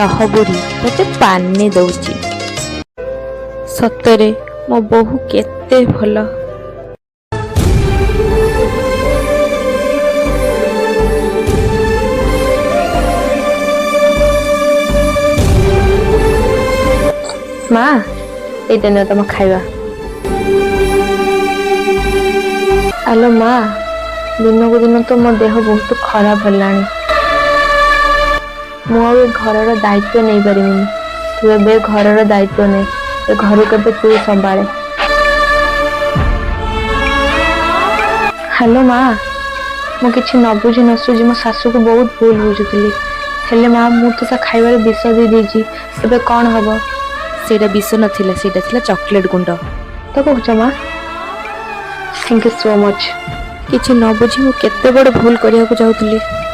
ତହବୁରି ତତେ ପାନେ ଦଉଛି। ସତରେ ମୋ ବୋହୂ କେତେ ଭଲ। ମା, ଏଇଟା ନିଅ ତମ ଖାଇବା। ଆଲୋ ମା, ଦିନକୁ ଦିନ ତ ମୋ ଦେହ ବହୁତ ଖରାପ ହେଲାଣି। ମୁଁ ଆଉ ଏ ଘରର ଦାୟିତ୍ୱ ନେଇପାରିବିନି। ତୁ ଏବେ ଘରର ଦାୟିତ୍ୱ ନେ। ଏ ଘରକୁ ଏବେ ତୁ ସମ୍ଭାଳେ। ହ୍ୟାଲୋ ମା, ମୁଁ କିଛି ନ ବୁଝି ନ ସୁଝି ମୋ ଶାଶୁକୁ ବହୁତ ଭୁଲ ବୁଝୁଥିଲି। ହେଲେ ମା, ମୁଁ ତ ତା ଖାଇବାରେ ବିଷ ଦେଇ ଦେଇଛି। ଏବେ କ'ଣ ହବ? ସେଇଟା ବିଷ ନଥିଲା, ସେଇଟା ଥିଲା ଚକୋଲେଟ୍ ଗୁଣ୍ଡ। ତ କହୁଛ ମା? Thank you so much. କିଛି ନ ବୁଝି ମୁଁ କେତେ ବଡ଼ ଭୁଲ କରିବାକୁ ଯାଉଥିଲି।